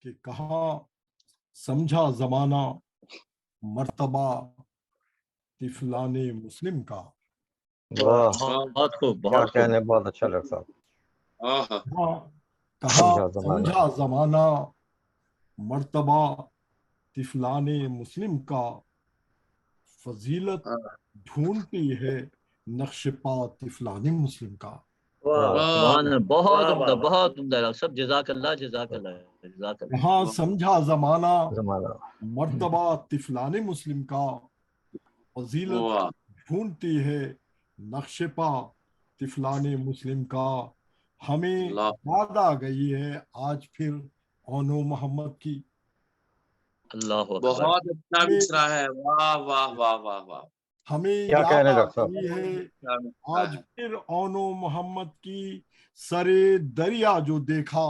کہ کہاں سمجھا زمانہ مرتبہ طفلان مسلم کا. بہت خوب، کیا بہت خوب. کہنے، بہت اچھا ڈاکٹر صاحب. کہاں سمجھا زمانہ مرتبہ طفلان مسلم کا، فضیلت ڈھونڈتی ہے نقش پا طفلان مسلم کا. بہت عمدہ، بہت عمدہ ڈاکٹر صاحب. جزاک اللہ، جزاک اللہ، جزاک اللہ. کہاں سمجھا زمانہ مرتبہ طفلان مسلم کا، فضیلت ڈھونڈتی ہے نقش پا طفلان مسلم کا. ہمیں یاد آ گئی ہے آج پھر اونو محمد کی. اللہ بہت اچھا مصرع ہے. واہ واہ واہ واہ واہ. ہمیں کیا یاد کہنے آ ڈاکٹر صاحب. گئی ہے آج پھر اونو محمد کی، سرے دریا جو دیکھا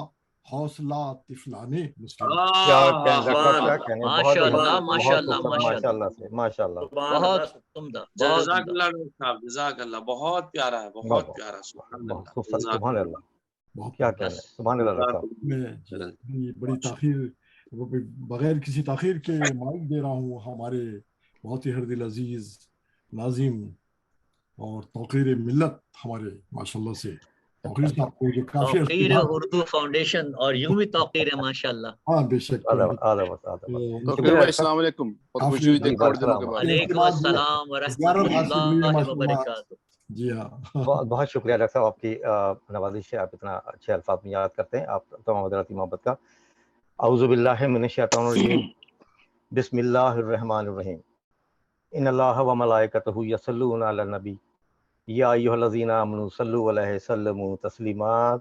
حوصلہ طفلان مسلم. کیا کہنے ڈاکٹر صاحب، کیا کہنے. ماشاء اللہ، ماشاء اللہ، ماشاء اللہ سے، ماشاء اللہ. بہت عمدہ، بہت جزاک عمدہ. اللہ ڈاکٹر صاحب، جزاک اللہ. بہت پیارا ہے، بہت پیارا. سبحان بہت اللہ، خوب، سبحان اللہ. بہت کیا کہنے، سبحان اللہ ڈاکٹر صاحب. میں بڑی تاخیر، بغیر کسی تاخیر کے مائک دے رہا ہوں ہمارے بہت ہی ہردل عزیز ناظم اور توقیر ملت ہمارے ماشاءاللہ سے توقیر صاحب کو، جو کافی توقیر اردو فاؤنڈیشن، اور یوں بھی توقیر ہے ماشاء اللہ. ہاں بے شک. السلام علیکم. اور خوشی ہوئی دیکھ کر دنوں کے بعد. وعلیکم السلام ورحمۃ اللہ وبرکاتہ. جی ہاں، بہت شکریہ ڈاکٹر صاحب، آپ کی نوازش ہے. آپ اتنا اچھے الفاظ میں یاد کرتے ہیں. آپ تمام حضرات کی محبت کا. اعوذ باللہ من الشیطان الرجیم، بسم اللہ الرحمن الرحیم. ان اللہ و ملائکتہ یصلون علی النبی یا ایھا الذین آمنوا صلوا علیہ وسلموا تسلیما.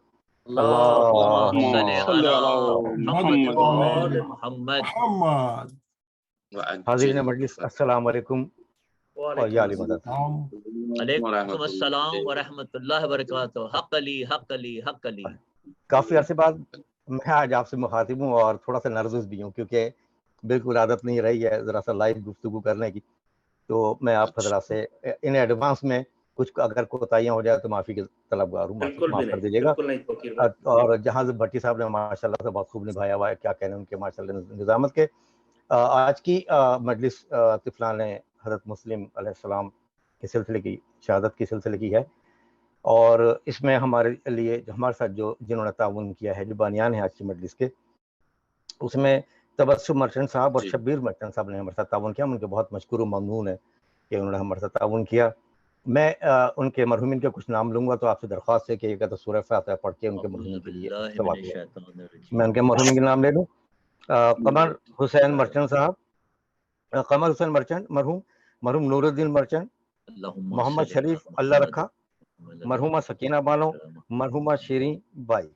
اللہم صل علی محمد. حاضرین مجلس، السلام علیکم اور یا علی مدد. وعلیکم السلام ورحمۃ اللہ وبرکاتہ. حق علی، حق علی، حق علی. کافی عرصے بعد میں آج آپ سے مخاطب ہوں اور تھوڑا سا نروس بھی ہوں، کیونکہ بالکل عادت نہیں رہی ہے ذرا سا لائیو گفتگو کرنے کی. تو میں آپ حضرات سے ان ایڈوانس میں کچھ اگر کوتاہیاں ہو جائے تو معافی کے طلبگار ہوں، معاف کر دیجیے گا. اور جہاں سے بھٹی صاحب نے ماشاء اللہ سے بہت خوب نبھایا ہوا ہے، کیا کہنے ان کے ماشاء اللہ نظامت کے. آج کی مجلس طفلان حضرت مسلم علیہ السلام کے سلسلے کی، شہادت کے سلسلے کی ہے. اور اس میں ہمارے لیے ہمارے ساتھ جنہوں نے تعاون کیا ہے، جو بانیان ہیں آج کی مجلس کے، اس میں تبسم مرچنٹ صاحب اور شبیر مرچنٹ صاحب نے ہمارے ساتھ تعاون کیا. ہم ان کے بہت مشکور و ممنون ہیں کہ انہوں نے ہمارے ساتھ تعاون کیا. میں ان کے مرحومین کے کچھ نام لوں گا، تو آپ سے درخواست ہے کہ ایک تو سورہ فاتحہ پڑھ کے ان کے مرحومین کے لیے ثواب دیں. میں ان کے مرحومین کے نام لے لوں. قمر حسین مرچنٹ صاحب، قمر حسین مرچنٹ مرحوم نور الدین مرچنٹ، محمد شریف اللہ رکھا، مرحومہ سکینہ بانو، مرحومہ شیریں بائی،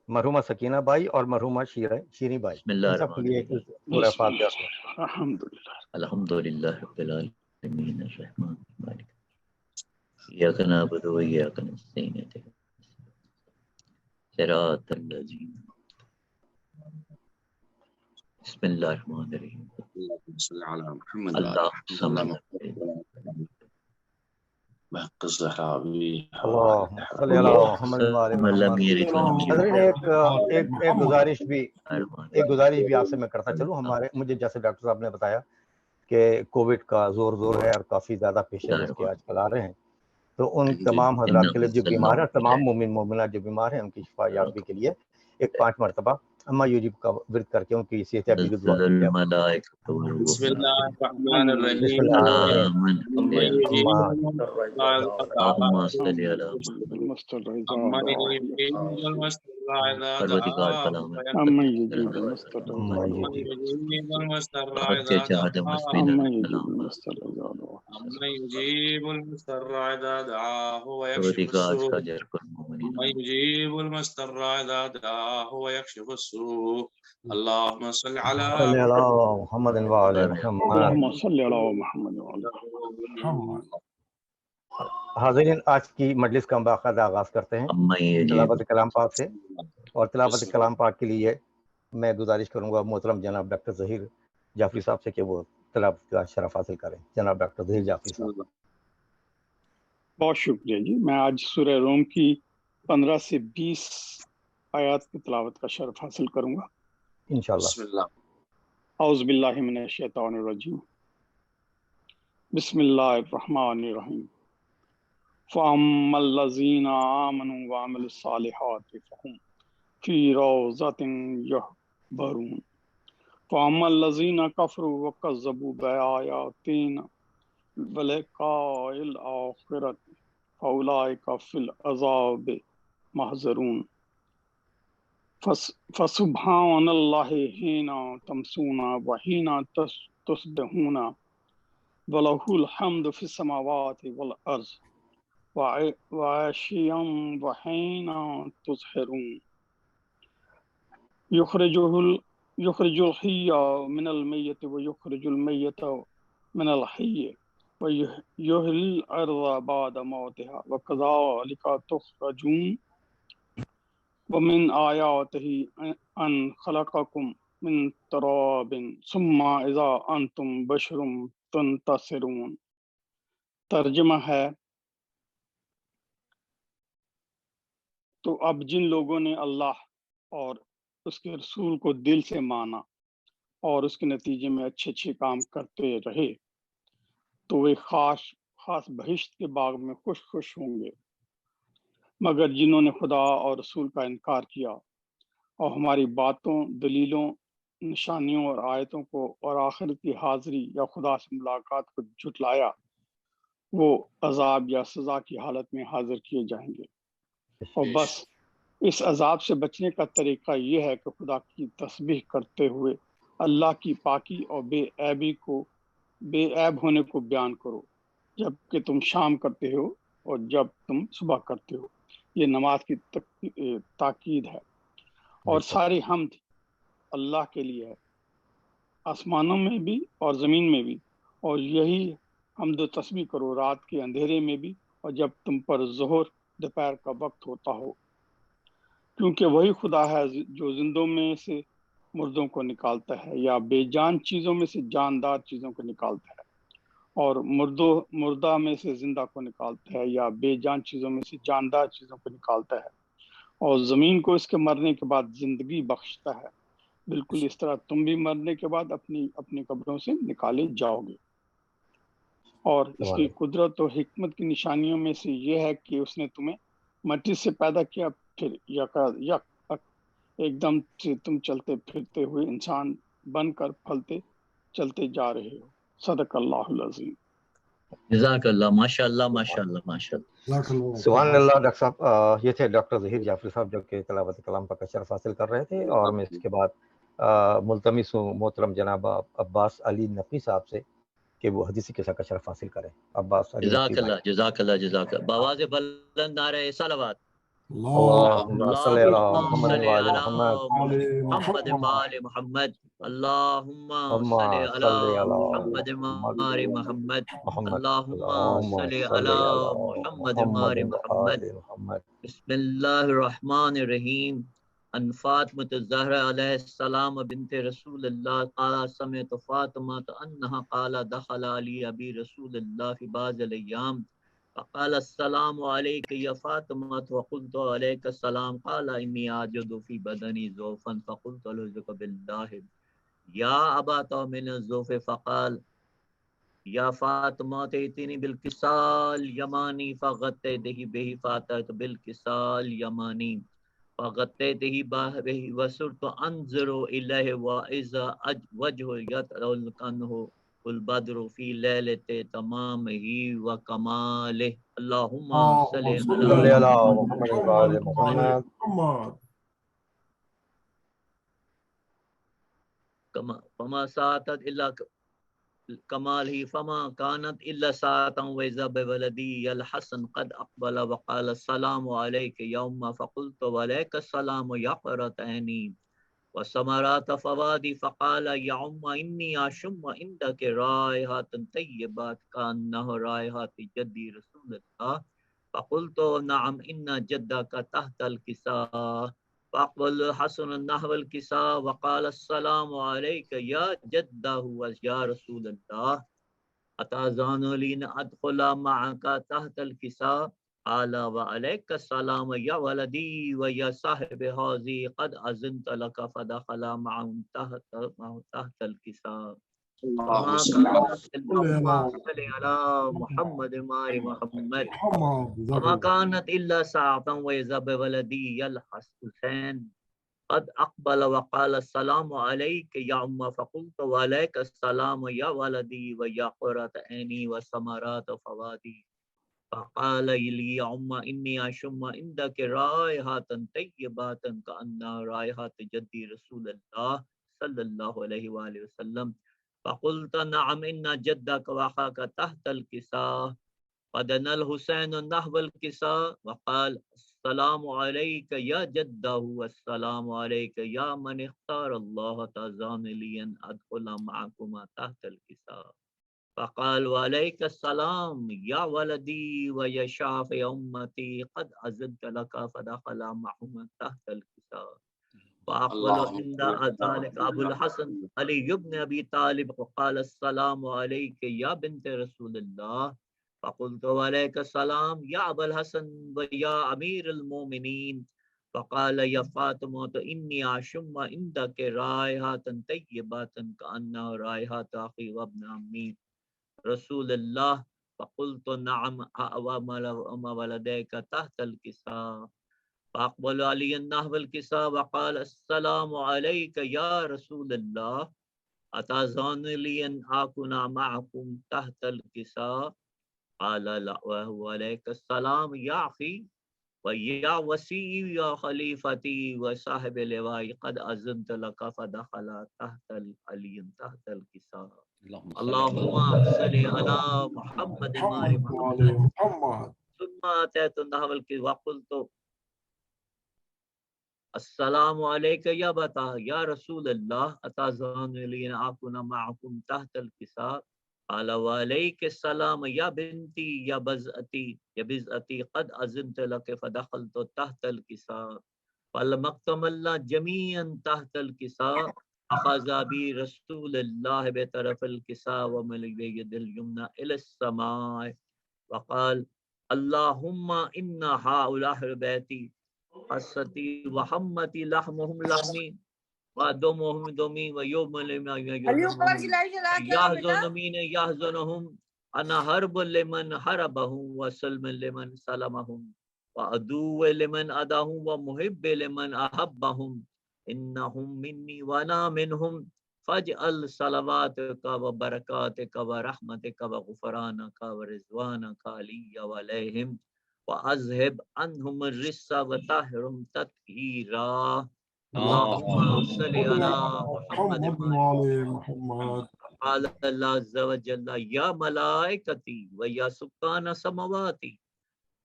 مرحومہ سکینہ بائی اور مرحومہ شیریں بائی. ان سب کے لیے سورہ فاتحہ. الحمدللہ رب العالمین الرحمن الرحیم ایاک نعبد و ایاک نستعین صراط الذین. بسم اللہ الرحمن الرحیم. اللہ سمد بحق الزہراوی. اللہم صلی علی محمد و آل محمد. ایک گزارش بھی آپ سے میں کرتا چلوں. مجھے جیسے ڈاکٹر صاحب نے بتایا کہ کووڈ کا زور ہے اور کافی زیادہ پیشنٹ اس کے آج کل آ رہے ہیں، تو ان تمام حضرات کے لیے جو بیمار ہیں، تمام مومن مومنات جو بیمار ہیں، ان کی شفا یابی کے لیے ایک 5 مرتبہ اما یوجب کا ورد کر کے ان کی صحت یابی کی دعا. بسم اللہ الرحمن الرحیم. بسم اللہ الرحمن اللہم صلی علی يجيب المضطر إذا دعاه ويكشف السوء. يجيب المضطر إذا دعاه ويكشف السوء. اللهم صل على محمد وعلى محمد. اللهم صل على محمد وعلى محمد. حاضرین، آج کی مجلس کا باقاعدہ آغاز کرتے ہیں تلاوت کلام پاک سے. اور تلاوت کلام پاک کے لیے میں گزارش کروں گا محترم جناب ڈاکٹر ظہیر جعفری صاحب سے کہ وہ تلاوت کا شرف حاصل کریں. جناب ڈاکٹر ظہیر جعفری صاحب. بہت شکریہ جی. میں آج سورہ روم کی 15 سے 20 آیات کی تلاوت کا شرف حاصل کروں گا. انشاءاللہ. بسم اللہ. اعوذ باللہ من الشیطان الرجیم. بسم اللہ الرحمن الرحیم. فَأَمَّا الَّذِينَ آمَنُوا وَعَمِلُوا الصَّالِحَاتِ فَهُمْ فِي رَوْضَةٍ يَحْبَرُونَ فَأَمَّا الَّذِينَ كَفَرُوا وَكَذَّبُوا بِآيَاتِنَا وَلِقَاءِ الْآخِرَةِ فَأُولَئِكَ فِي الْعَذَابِ مُحْضَرُونَ فَسُبْحَانَ اللَّهِ حِينَ تُمْسُونَ وَحِينَ تُصْبِحُونَ وَلَهُ الْحَمْدُ فِي السَّمَاوَاتِ وَالْأَرْضِ وَعَشِيًّا وَحِينَ تُظْهِرُونَ يُخْرِجُ الْحَيَّ مِنَ الْمَيِّتِ وَيُخْرِجُ الْمَيِّتَ مِنَ الْحَيِّ وَيُحْيِي الْأَرْضَ بَعْدَ مَوْتِهَا وَكَذَلِكَ تُخْرَجُونَ وَمِنْ آيَاتِهِ أَنْ خَلَقَكُم مِّن تُرَابٍ ثُمَّ إِذَا أَنْتُمْ بَشَرٌ تَنْتَشِرُونَ. ترجمہ ہے، تو اب جن لوگوں نے اللہ اور اس کے رسول کو دل سے مانا اور اس کے نتیجے میں اچھے اچھے کام کرتے رہے تو وہ خاص بہشت کے باغ میں خوش خوش ہوں گے، مگر جنہوں نے خدا اور رسول کا انکار کیا اور ہماری باتوں، دلیلوں، نشانیوں اور آیتوں کو اور آخرت کی حاضری یا خدا سے ملاقات کو جھٹلایا، وہ عذاب یا سزا کی حالت میں حاضر کیے جائیں گے. اور بس اس عذاب سے بچنے کا طریقہ یہ ہے کہ خدا کی تسبیح کرتے ہوئے اللہ کی پاکی اور بے عیب ہونے کو بیان کرو جب کہ تم شام کرتے ہو اور جب تم صبح کرتے ہو. یہ نماز کی تاکید ہے. اور ساری حمد اللہ کے لیے ہے، آسمانوں میں بھی اور زمین میں بھی، اور یہی حمد و تسبیح کرو رات کے اندھیرے میں بھی اور جب تم پر ظہر دوپہر کا وقت ہوتا ہو، کیونکہ وہی خدا ہے جو زندوں میں سے مردوں کو نکالتا ہے یا بے جان چیزوں میں سے جاندار چیزوں کو نکالتا ہے، اور مردہ میں سے زندہ کو نکالتا ہے یا بے جان چیزوں میں سے جاندار چیزوں کو نکالتا ہے، اور زمین کو اس کے مرنے کے بعد زندگی بخشتا ہے. بالکل اس طرح تم بھی مرنے کے بعد اپنی قبروں سے نکالے جاؤ گے. اور اس کی قدرت و حکمت کی نشانیوں میں سے یہ ہے کہ اس نے تمہیں مٹی سے پیدا کیا، پھر ایک دم سے تم چلتے پھرتے ہوئے انسان بن کر پھلتے چلتے جا رہے ہو. صدق اللہ العظیم. جزاک اللہ. ماشاء اللہ ماشاء اللہ ماشاء اللہ. سبحان اللہ. ڈاکٹر صاحب، یہ تھے ڈاکٹر ظہیر جعفری صاحب جو کہ تلاوت کلام کا شرف حاصل کر رہے تھے، اور میں اس کے بعد ملتمس ہوں محترم جناب عباس علی نقوی صاحب سے کہ وہ حدیثی قصہ کا شرف حاصل کریں. عباس علی جزاک اللہ جزاک اللہ جزاک اللہ. بآواز بلند نعرہ صلوات. اللہم صلی علی محمد و آل محمد وآل محمد. اللہم صلی علی محمد وآل محمد. اللہم صلی علی محمد وآل محمد. بسم اللہ الرحمن الرحیم. ان فاطمة الزہرا علیہ السلام بنت رسول اللہ قال سمعت فاطمہ انہا قال دخل علی ابی رسول اللہ فی بعض الیام فقال السلام علیک یا فاطمہ وقلت علیک السلام قال انی اجد فی بدنی ضعفا فقلت الحق باللہ یا ابا من الضعف فقال یا فاطمہ اتینی بالکسال یمانی فغطیتہ بہ فاتت بالکسال یمانی فغطیتہ بہ وصرت انظر الیہ واذا وجہ یتلقنہ البدر فی لیلۃ تمامہ و کمالہ. اللہم صلی علی محمد و آل محمد. فما ساعتت الا کمال ہی فما کانت الا ساعتا وإذا بولدی الحسن قد اقبل وقال السلام علیک یوم فقلت وعلیک السلام یقرۃ عینی وثمرات فوادی فقال یا ام انی اشم عندک رائحۃ طیبات کانہ رائحۃ جدی رسول اللہ فقلت نعم ان جدک تحت الکساء فاقبل حسن نحو الکساء وقال السلام علیک یا جدہ یا رسول اللہ اتاذن لی ان ادخل معک تحت الکساء قال وعليك السلام يا ولدي ويا صاحب هذه قد أذنت لك فدخل معهم تحت الكساء اللهم وما صل على كانت اللهم صل على محمد وآل محمد وما كانت إلا ساعة وإذا بولدي يلحس حسين قد أقبل وقال السلام عليك يا أم فقلت وعليك السلام يا ولدي ويا قرة عيني وثمرات فوادي فقال لي يا أم إني أشم عندك رائحة طيبة كأنها رائحة جدي رسول الله صلى الله عليه وآله وسلم فقلت نعم إن جدك وأخاك تحت الكساء فدنا الحسين نحو الكساء وقال السلام عليك يا جده والسلام عليك يا من اختار الله تزان لي أن أدخل معكما تحت الكساء فقال وعليك السلام يا ولدي ويا شافي أمتي قد أذنت لك فدخل معهما تحت الكساء فأقبل عند ذلك أبو الحسن علي بن أبي طالب وقال السلام عليك يا بنت رسول الله فقلت وعليك السلام يا أبا الحسن ويا أمير المؤمنين فقال يا فاطمة إني أشم عندك رائحة طيبة كأنها رائحة أخي وابن عمي رسول الله فقلت نعم وما ولديك تحت الكساء فأقبل علي نحو الكساء وقال السلام عليك يا رسول الله أتأذن لي أن أكون معكم تحت الكساء قال لا وهو عليك السلام يا أخي ويا وسيء يا خليفتي وصاحب اللواء قد أذنت لك فدخل تحت علي تحت الكساء اللهم صل على محمد وآل محمد ثم أتيت نحو الكساء وقلت السلام عليك يا بتا يا رسول الله أتأذن لي أن أكون معكم تحت الكساء قال وعليك السلام يا بنتي يا بزأتي قد أذنت لك فدخلت تحت الكساء فلما اكتملنا جميعا تحت الكساء أخذ بي رسول الله بطرف الكساء وملك بيد اليمنى إلى السماء وقال اللهم إن هؤلاء بيتي حصتي وحمتي لحمهم لحمي ودمهم دمي ويوم لما يحزن من يحزنهم أنا حرب لمن حربهم وسلم لمن سلمهم وعدو لمن أداهم ومحب لمن أحبهم إنهم مني وأنا منهم فاجعل صلواتك وبركاتك ورحمتك وغفرانك ورضوانك علي وعليهم وأذهب عنهم الرجس وطهرهم تطهيرا اللهم صل على محمد وآل محمد قال الله عز وجل يا ملائكتي ويا سكان سماواتي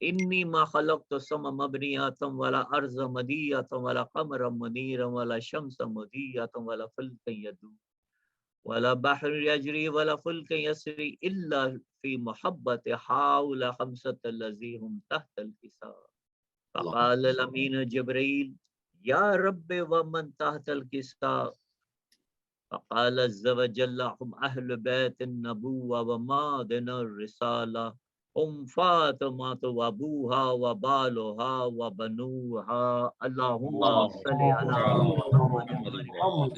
إني ما خلقت السماء مبنية ولا أرض مدية ولا قمرا منيرا ولا شمس مضية ولا فلك يدور ولا بحر يجري ولا فلك يسري إلا في محبة حول خمسة الذين هم تحت الكساء فقال الأمين جبريل يا رب ومن تحت الكساء فقال عز وجل هم أهل بيت النبوة ومادن الرسالة هم فاطمة وأبوها وبالها وبنوها اللهم صل على محمد.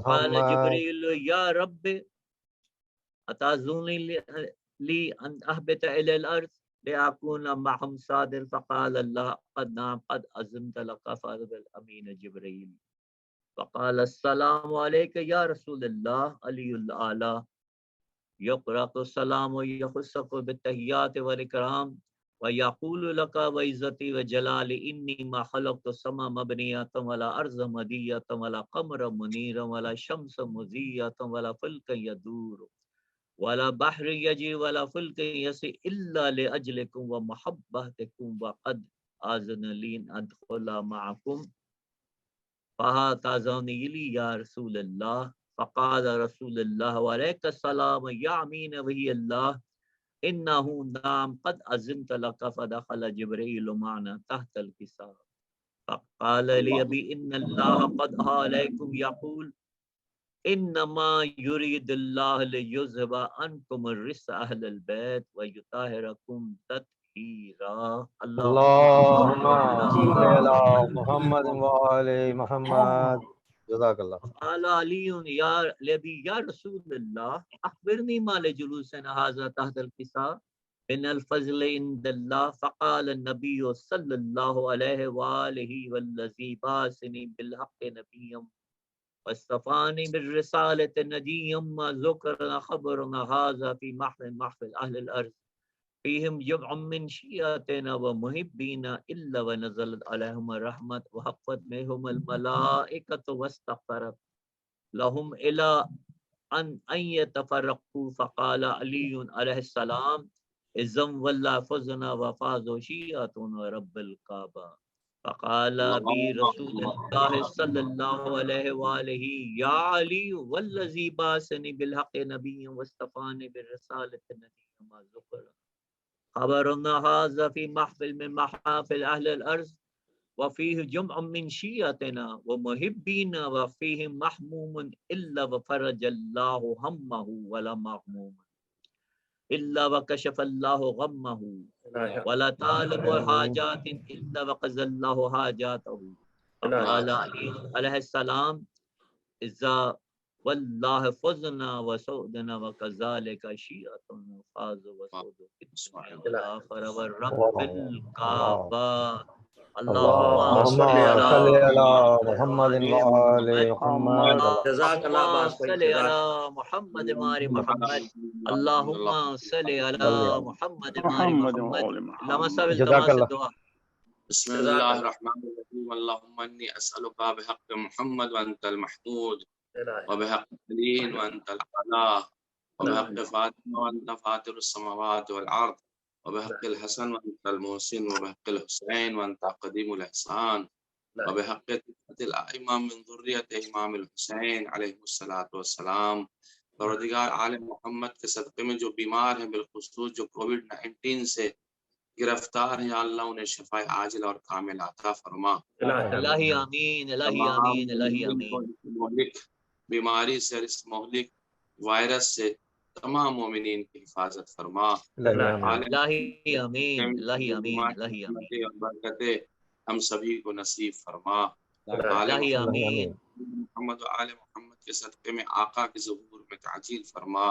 قال جبريل يا رب أتأذن لي أن أهبط إلى الأرض لأكون معهم صادر فقال الله قد نعم قد أذنت لك فأذن الأمين جبريل فقال السلام عليك يا رسول الله علي الأعلى يقرأ السلام ويخصك بالتحيات والإكرام ويقول لك وعزتي وجلالي إني ما خلقت السماء مبنية ولا أرض مدية ولا قمر منيرا ولا شمس مضية ولا فلك يدور ولا بحر يجري ولا فلك يسري إلا لأجلكم ومحبتكم وقد آذن لي أن أدخل معكم فهاتذني لي يا رسول الله فقال رسول الله وعليك السلام يا أمين وهي الله إنه نعم قد أذنت لك فدخل جبريل معنا تحت الكساء فقال لي أبي إن الله قد عليكم يقول إنما يريد الله ليذهب عنكم الرجس أهل البيت ويطهركم تطہیرا اللہم صلی علی محمد وآل محمد. جزاک اللہ. قال علی یا رسول اللہ اخبرنی ما لجلوسنا هذا تحت الكساء من الفضل عند الله. فقال النبي صلى الله عليه وآله والذي بعثني بالحق نبيا واصطفاني بالرسالة نجيا ما ذكرنا خبرنا هذا في محفل أهل الأرض فيهم جمع من شيعتنا ومحبينا إلا ونزلت عليهم الرحمة وحفت بهم الملائكة واستغفرت لهم إلى أن يتفرقوا. فقال علي عليه السلام إذن والله فزنا وفازوا شيعتنا رب الكعبة. فقال بي رسول الله صلى الله عليه وآله يا علي والذي بعثني بالحق نبيا واصطفاني بالرسالة نبيا ما ذكر خبرنا هذا في محفل من محافل أهل الأرض وفيه جمع من شيعتنا ومحبينا وفيهم محموم إلا وفرج الله همه ولا مغموم إلا وكشف الله غمه ولا طالب حاجات إلا وقضى الله حاجاته. فقال علي عليه السلام إذا والله فزنا وسعدنا وكذلك شيعتنا فازوا وسعدوا في الدنيا والآخرة والرب الكعبة. اللهم صل على محمد وآل محمد. جزاک اللهم صل على محمد وآل محمد. اللهم صل على محمد وآل محمد. اللهم صل جزاک اللہ. دعا. بسم الله الرحمن الرحيم. اللهم إني أسألك بحق محمد وأنت المحمود وبحق علي وأنت الأعلى وبحق فاطمة وأنت فاطر السماوات والأرض وبحق الحسن وأنت المحسن وبحق الحسين وأنت قديم الإحسان وبحق الأئمة من ذرية إمام الحسين عليه الصلاة والسلام. پروردگار عالم محمد کے صدقے میں جو بیمار ہیں بالخصوص جو کووڈ-19 سے گرفتار ہیں یا اللہ انہیں شفاء عاجل اور کامل عطا فرما. الہی آمین الہی آمین الہی آمین. بیماری سے اس مہلک وائرس سے تمام مومنین کی حفاظت فرما. الہی آمین الہی آمین الہی آمین. برکتیں ہم سبھی کو نصیب فرما. الہی آمین. محمد و آل محمد کے صدقے میں آقا کے ظہور میں تعجیل فرما.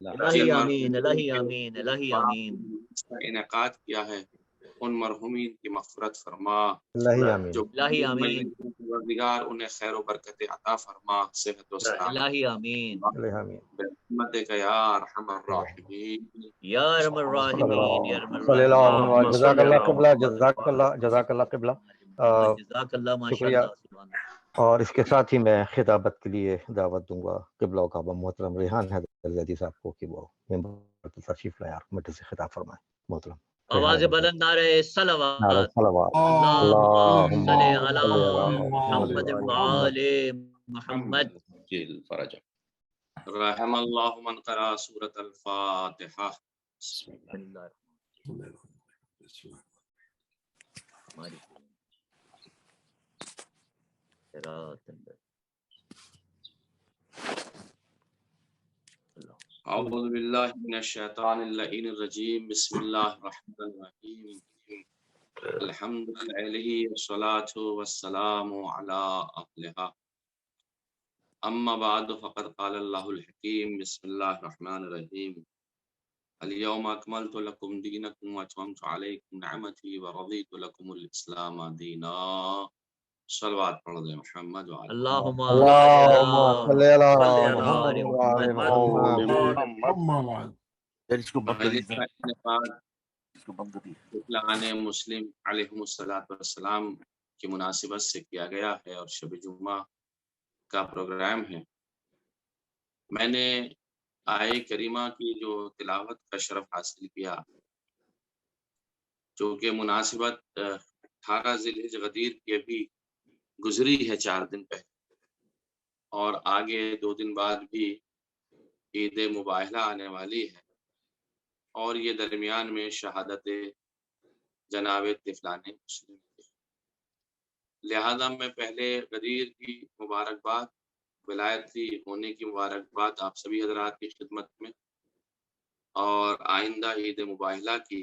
الہی آمین الہی آمین الہی آمین. اس کا انعقاد کیا ہے ان مرحومین کی مغفرت فرما. الہی آمین. جو الہی آمین. پروردگار انہیں خیر و برکت عطا فرما، صحت و سلامت. الہی آمین. الہی آمین. برحمتک یا ارحم الراحمین یا ارحم الراحمین یا ارحم صلی اللہ علیہ الراحمین. وسلم. جزاک اللہ قبلہ. جزاک اللہ قبلہ. جزاک اللہ شکریہ. ماشاءاللہ. اور اس کے ساتھ ہی میں خطابت کے لیے دعوت دوں گا قبلہ و کعبہ محترم ریحان حیدر زیدی صاحب کو کہ وہ ممبر پر تشریف لائیں اور مٹی سے خطاب فرمائیں. محترم آواز بلند نعرہ صلوات. صلوات. اللہم صلی علی محمد وآل محمد. رحم اللہ من قرأ سورۃ الفاتحہ. بسم اللہ اعوذ باللہ من الشیطان اللعین الرجیم. بسم اللہ الرحمن الرحیم. الحمد للہ والصلاة والسلام علی اہلہا. اما بعد فقد قال اللہ الحکیم. بسم اللہ الرحمن الرحیم. اليوم اکملت لکم دینکم واتممت علیکم نعمتی ورضیت لکم الاسلام دینا. صلوات پڑھ دیں محمد وعلی اللہم صلی اللہ مسلم علیہ السلام کی مناسبت سے کیا گیا ہے اور شب جمعہ کا پروگرام ہے. میں نے آیہ کریمہ کی جو تلاوت کا شرف حاصل کیا جو کہ مناسبت 18 ذی الحجہ غدیر کی ابھی گزری ہے 4 دن پہلے، اور آگے 2 دن بعد بھی عید مباہلہ آنے والی ہے، اور یہ درمیان میں شہادت جناب طفلان مسلم کی. لہذا میں پہلے غدیر کی مبارکباد، ولایتی ہونے کی مبارکباد آپ سبھی حضرات کی خدمت میں، اور آئندہ عید مباہلہ کی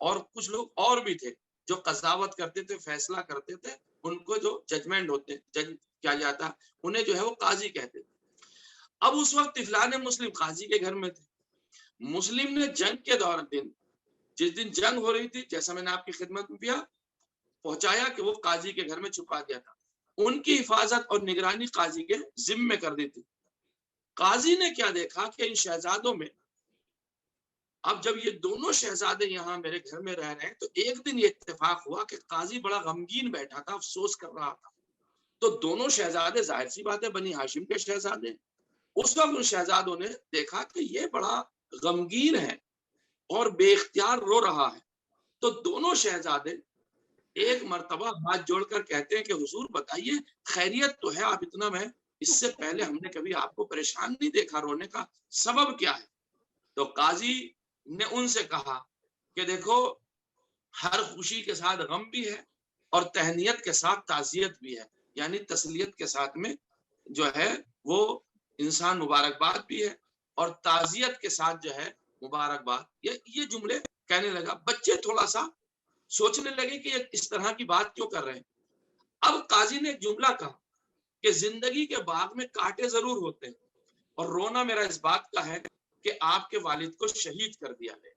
اور کچھ لوگ اور بھی تھے جو قضاوت کرتے تھے، فیصلہ کرتے تھے، ان کو جو ججمنٹ ہوتے جج کیا جاتا انہیں جو ہے وہ قاضی کہتے تھے۔ اب اس وقت طفلان مسلم قاضی کے گھر میں تھے۔ مسلم نے جنگ کے دن، جس دن جنگ ہو رہی تھی، جیسا میں نے آپ کی خدمت میں پہنچایا کہ وہ قاضی کے گھر میں چھپا دیا تھا، ان کی حفاظت اور نگرانی قاضی کے ذمہ میں کر دی تھی۔ قاضی نے کیا دیکھا کہ ان شہزادوں میں، اب جب یہ دونوں شہزادے یہاں میرے گھر میں رہ رہے ہیں، تو ایک دن یہ اتفاق ہوا کہ قاضی بڑا غمگین بیٹھا تھا، افسوس کر رہا تھا۔ تو دونوں شہزادے، ظاہر سی بات ہے بنی ہاشم کے شہزادے، اس وقت ان شہزادوں نے دیکھا کہ یہ بڑا غمگین ہے اور بے اختیار رو رہا ہے۔ تو دونوں شہزادے ایک مرتبہ ہاتھ جوڑ کر کہتے ہیں کہ حضور بتائیے خیریت تو ہے، آپ اتنا، میں اس سے پہلے ہم نے کبھی آپ کو پریشان نہیں دیکھا، رونے کا سبب کیا ہے؟ تو قاضی نے ان سے کہا کہ دیکھو، ہر خوشی کے ساتھ غم بھی ہے اور تہنیت کے ساتھ تعزیت بھی ہے، یعنی تسلیت کے ساتھ میں جو ہے وہ انسان مبارکباد بھی ہے، اور تعزیت کے ساتھ جو ہے مبارکباد۔ یہ جملے کہنے لگا۔ بچے تھوڑا سا سوچنے لگے کہ یہ اس طرح کی بات کیوں کر رہے ہیں۔ اب قاضی نے ایک جملہ کہا کہ زندگی کے باغ میں کانٹے ضرور ہوتے ہیں، اور رونا میرا اس بات کا ہے کہ آپ کے والد کو شہید کر دیا گیا۔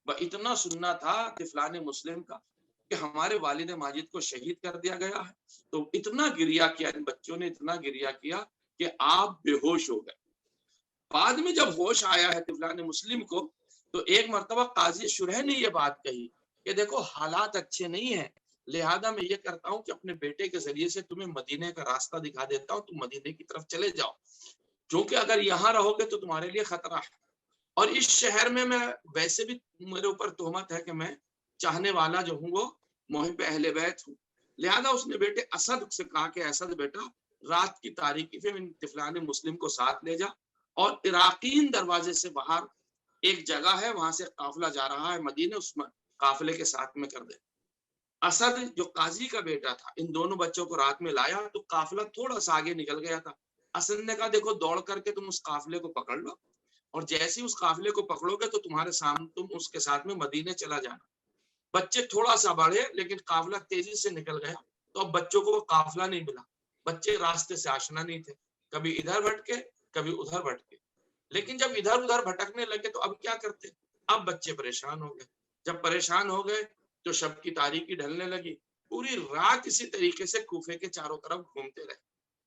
اتنا سننا تھا طفلان مسلم کا کہ ہمارے والد ماجد کو شہید کر دیا گیا ہے، تو اتنا گریہ کیا، ان بچوں نے اتنا گریہ کیا کہ آپ بے ہوش ہو گئے۔ بعد میں جب ہوش آیا ہے طفلان مسلم کو، تو ایک مرتبہ قاضی شرح نے یہ بات کہی کہ دیکھو حالات اچھے نہیں ہیں، لہذا میں یہ کرتا ہوں کہ اپنے بیٹے کے ذریعے سے تمہیں مدینے کا راستہ دکھا دیتا ہوں، تم مدینے کی طرف چلے جاؤ، کیونکہ اگر یہاں رہو گے تو تمہارے لیے خطرہ ہے، اور اس شہر میں ویسے بھی میرے اوپر تہمت ہے کہ میں چاہنے والا جو ہوں وہ محب اہل بیت ہوں۔ لہذا اس نے بیٹے اسد سے کہا کہ اسد بیٹا، رات کی تاریکی میں طفلان مسلم کو ساتھ لے جا، اور عراقین دروازے سے باہر ایک جگہ ہے، وہاں سے قافلہ جا رہا ہے مدینے، اس میں قافلے کے ساتھ میں کر دے۔ اسد جو قاضی کا بیٹا تھا، ان دونوں بچوں کو رات میں لایا تو قافلہ تھوڑا سا آگے نکل گیا تھا۔ اسد نے کہا دیکھو، دوڑ کر کے تم اس قافلے کو پکڑ لو، اور جیسے ہی اس قافلے کو پکڑو گے تو تمہارے سامنے تم اس کے ساتھ میں مدینے چلا جانا۔ بچے تھوڑا سا بڑھے، لیکن قافلہ تیزی سے نکل گیا، تو اب بچوں کو وہ قافلہ نہیں ملا۔ بچے راستے سے آشنا نہیں تھے، کبھی ادھر بھٹکے کبھی ادھر بھٹکے، لیکن جب ادھر ادھر بھٹکنے لگے تو اب کیا کرتے؟ اب بچے پریشان ہو گئے۔ جب پریشان ہو گئے تو شب کی تاریکی ڈھلنے لگی، پوری رات اسی طریقے سے کوفے کے چاروں طرف گھومتے رہے۔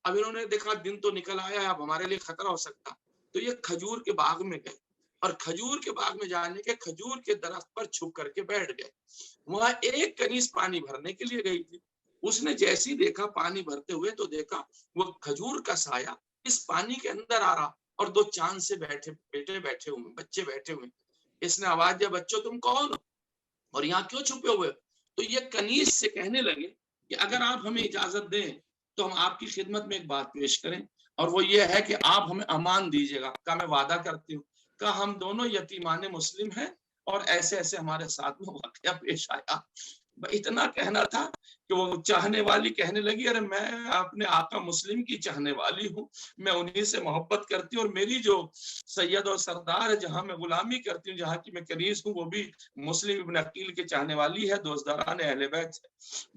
اب انہوں نے دیکھا دن تو نکل آیا ہے، اب ہمارے لیے خطرہ ہو سکتا، تو یہ کھجور کے باغ میں گئے، اور کھجور کے باغ میں جانے کے کھجور کے درخت پر چھپ کر کے بیٹھ گئے۔ وہاں ایک کنیز پانی بھرنے کے لیے گئی تھی، اس نے جیسی دیکھا پانی بھرتے ہوئے تو دیکھا وہ کھجور کا سایہ اس پانی کے اندر آ رہا، اور دو چاند سے بیٹھے ہوئے بچے بیٹھے ہوئے۔ اس نے آواز دیا، بچوں تم کون ہو اور یہاں کیوں چھپے ہوئے؟ تو یہ کنیز سے کہنے لگے کہ اگر آپ ہمیں اجازت دیں تو ہم آپ کی خدمت میں ایک بات پیش کریں، اور وہ یہ ہے کہ آپ ہمیں امان دیجیے گا۔ کہا میں وعدہ کرتی ہوں۔ کہا ہم دونوں یتیمان مسلم ہیں، اور ایسے ایسے ہمارے ساتھ میں واقعہ پیش آیا۔ اتنا کہنا تھا کہ وہ چاہنے والی کہنے لگی، ارے میں اپنے آقا مسلم کی چاہنے والی ہوں، میں انہی سے محبت کرتی ہوں، اور میری جو سید اور سردار ہے، جہاں میں غلامی کرتی ہوں، جہاں کی میں کنیز ہوں، وہ بھی مسلم ابن عقیل کے چاہنے والی ہے، دوستداران اہل بیت ہے۔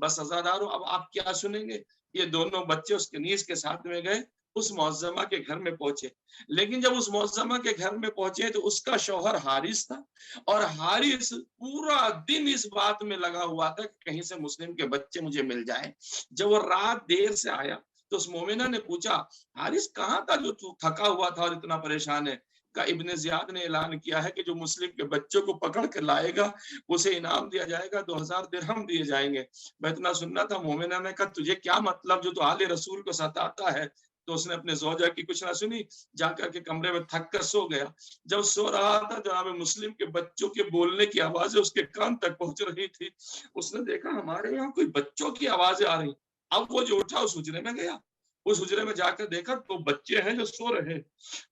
بس عزادارو، اب آپ کیا سنیں گے؟ یہ دونوں بچے اس کنیز کے ساتھ میں گئے، اس معظمہ کے گھر میں پہنچے۔ لیکن جب اس معظمہ کے گھر میں پہنچے تو اس کا شوہر حارث تھا، اور حارث پورا دن اس بات میں لگا ہوا تھا کہ کہیں سے مسلم کے بچے مجھے مل جائیں۔ جب وہ رات دیر سے آیا تو اس مومنہ نے پوچھا، حارث کہاں تھا جو تو تھکا ہوا تھا اور اتنا پریشان ہے؟ کہ ابن زیاد نے اعلان کیا ہے کہ جو مسلم کے بچوں کو پکڑ کے لائے گا اسے انعام دیا جائے گا، 2000 درہم دیے جائیں گے۔ میں اتنا سننا تھا۔ مومنہ نے کہا تجھے کیا مطلب جو تو آل رسول کو ستاتا ہے؟ تو اس نے اپنے زوجہ کی کچھ نہ سنی، جا کر کے کمرے میں تھک کر سو گیا۔ جب سو رہا تھا، جناب مسلم کے بچوں کے بولنے کی آوازیں اس کے کان تک پہنچ رہی تھی۔ اس نے دیکھا ہمارے یہاں کوئی بچوں کی آوازیں آ رہی۔ اب وہ جو اٹھا اس حجرے میں گیا، اس حجرے میں جا کر دیکھا تو بچے ہیں جو سو رہے۔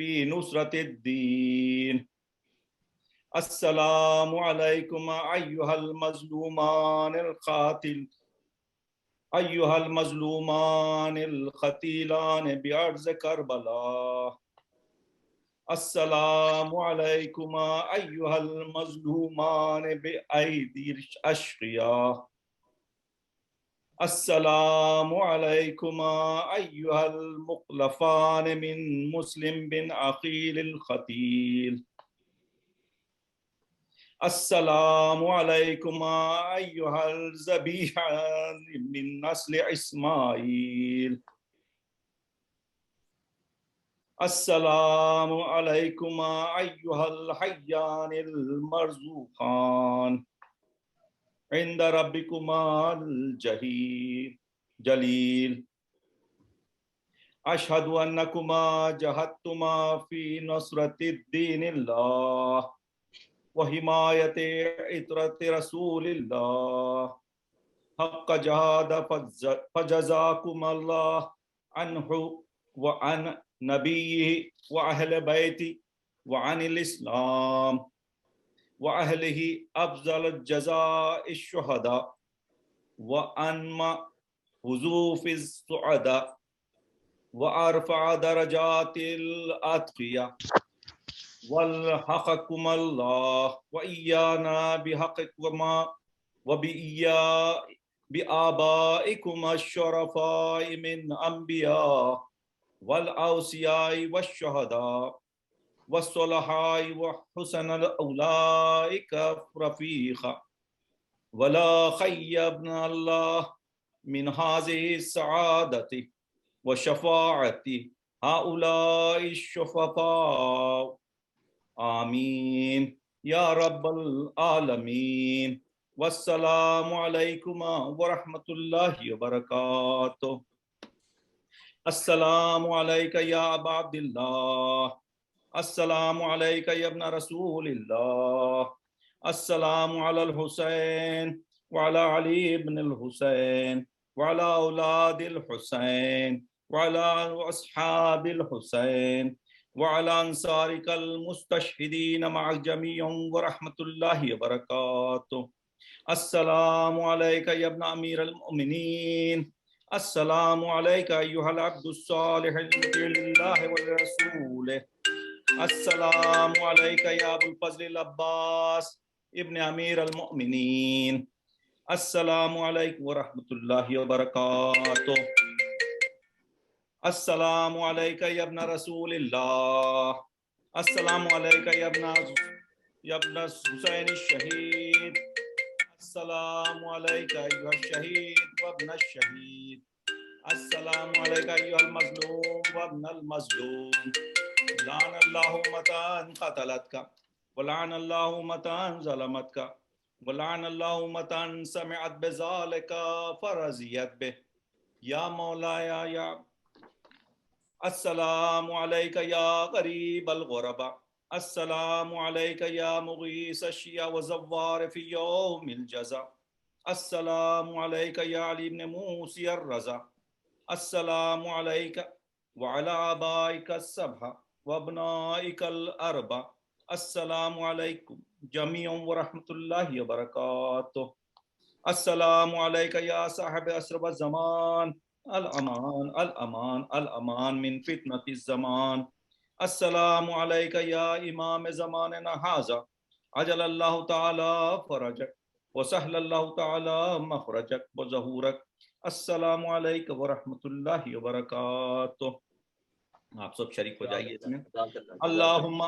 في نصرة الدين. السلام عليكم أيها المظلومان القتيلان بأرض كربلاء. السلام عليكم أيها المظلومان بأيدي الأشقياء. السلام عليكم أيها المخلفان من مسلم بن عقيل القتيل. السلام عليكم أيها الذبيحان من نسل إسماعيل. السلام عليكم أيها الحيان المرزوقان عند ربكما الجليل. أشهد أنكما جاهدتما في نصرة الدين الله وحماية عترة رسول الله حق جهاد، فجزاكم الله عنه وعن نبيه وأهل بيته وعن الإسلام وأهله أفضل الجزاء الشهداء وأنما وظوف السعداء وأرفع درجات الأتقياء. والحقكم الله وإيانا بحقكما بآبائكم الشرفاء من أنبياء والأوصياء والشهداء والصلحاء وحسن أولئك رفيقا. ولا خيبنا الله من هذه السعادة وشفاعة هؤلاء الشفقاء. آمين يا رب العالمين. والسلام عليكم ورحمة الله وبركاته. السلام عليك يا أبا عبد الله. السلام عليك يا ابن رسول الله. السلام على الحسين وعلى علي بن الحسين وعلى أولاد الحسين وعلى أصحاب الحسين وعلى أنصارك المستشهدين مع الجميع ورحمة الله وبركاته. السلام عليك يا ابن أمير المؤمنين. السلام عليك أيها العبد الصالح لله ولرسوله. السلام عليك يا أبو الفضل العباس ابن أمير المؤمنين. السلام عليكم ورحمة الله وبركاته. السلام عليك يا ابن رسول الله. السلام عليك يا ابن حسين الشهيد. السلام عليك أيها الشهيد وابن الشهيد. السلام عليك أيها المظلوم وابن المظلوم. لعن الله أمة قتلتك ولعن الله أمة ظلمتك ولعن الله أمة سمعت بذلك فرضيت به. يا مولاي يا السلام عليك يا غريب الغرباء. السلام عليك يا مغيث الشيعة وزوار في يوم الجزاء. السلام عليك يا علي بن موسى الرضا. السلام عليك وعلى آبائك السبعة وابنائك الأربعة. السلام عليكم جميعا ورحمة الله وبركاته. السلام عليك يا صاحب أسر الزمان. الأمان الأمان الأمان من فتنة الزمان. السلام عليك يا إمام زماننا هذا. عجل الله تعالى فرجك وسهل الله تعالى مخرجك وظهورك. السلام علیکم ورحمۃ اللہ وبرکاتہ. آپ سب شریک ہو جائیے اس میں. اللہم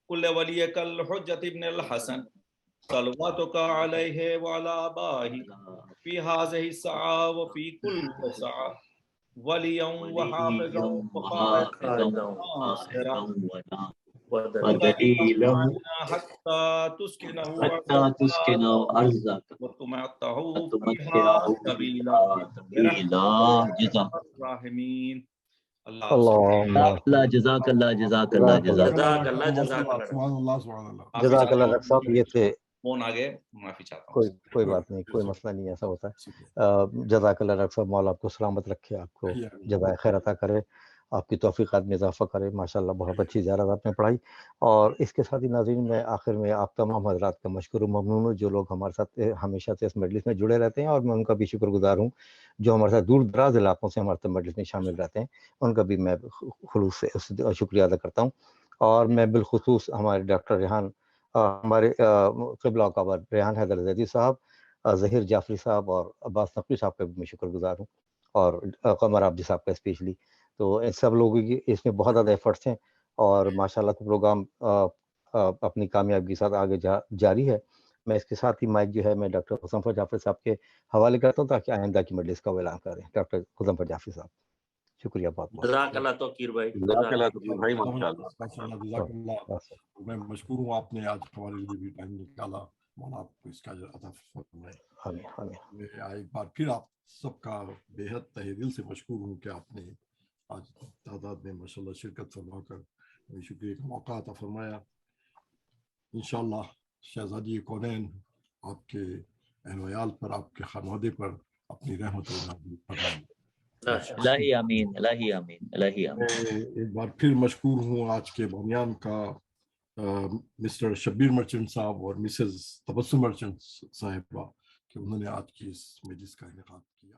کل ولیک الحجت ابن الحسن صلواتک علیہ وعلی آبائہ فی هذه الساعة وفی کل ساعة ولیا وحافظا وقائدا ودلیلا حتی تسکنہ ارضک وتمتعہ فیہا طویلا برحمتک الراحمین. اللہ جزاک اللہ جزاک اللہ جزاک اللہ جزاک اللہ. ڈاکٹر صاحب یہ تھے فون آگے، معافی چاہتا ہوں. کوئی بات نہیں، کوئی مسئلہ نہیں، ایسا ہوتا ہے. جزاک اللہ ڈاکٹر صاحب، مولا آپ کو سلامت رکھے، آپ کو جزائے خیر عطا کرے. آپ کی توفیقات میں اضافہ کرے. ماشاءاللہ بہت اچھی زیارت آپ نے پڑھائی. اور اس کے ساتھ ہی ناظرین میں آخر میں آپ تمام حضرات کا مشکور و ممنون ہوں جو لوگ ہمارے ساتھ ہمیشہ سے اس مجلس میں جڑے رہتے ہیں, اور میں ان کا بھی شکر گزار ہوں جو ہمارے ساتھ دور دراز علاقوں سے ہمارے مجلس میں شامل رہتے ہیں. ان کا بھی میں خلوص سے شکریہ ادا کرتا ہوں. اور میں بالخصوص ہمارے ڈاکٹر ریحان, ہمارے قبلہ کعبہ ریحان حیدر زیدی صاحب, ظہیر جعفری صاحب اور عباس نقوی صاحب کا بھی میں شکر گزار ہوں, اور قمر عابدی صاحب کا اسپیشلی. تو ان سب لوگوں کی اس میں بہت زیادہ ایفرٹس ہیں, اور ماشاءاللہ پروگرام اپنی کامیابی کے ساتھ آگے جاری ہے. میں اس کے ساتھ ہی مائک جو ہے میں ڈاکٹر غضنفر جعفری صاحب کے حوالے کرتا ہوں تاکہ آئندہ کی مجلس کا اعلان کریں. ڈاکٹر غضنفر جعفری صاحب, شکریہ بہت بہت. جزاک اللہ توقیر بھائی, جزاک اللہ توقیر بھائی, ماشاءاللہ. جزاک اللہ. میں مشکور ہوں, آپ نے آج ہمارے لیے بھی ٹائم نکالا. مولا آپ کو اس کا اجر عطا فرمائے. میں ایک بار پھر آپ سب کا بے حد تہ دل سے مشکور ہوں کہ آپ نے آج تعداد میں ماشاءاللہ شرکت فرما کر ہمیں شکریہ کا موقع عطا فرمایا. انشاءاللہ شہزادی کونین آپ کے اہل ویال پر, آپ کے خانوادے پر اپنی رحمت و نازل فرمائے. الہی آمین, الہی آمین, الہی آمین. ایک بار پھر مشکور ہوں آج کے بانیان کا مسٹر شبیر مرچنٹ صاحب اور مسز تبسم مرچنٹ صاحبہ کہ انہوں نے آج کی اس مجلس کا انعقاد کیا.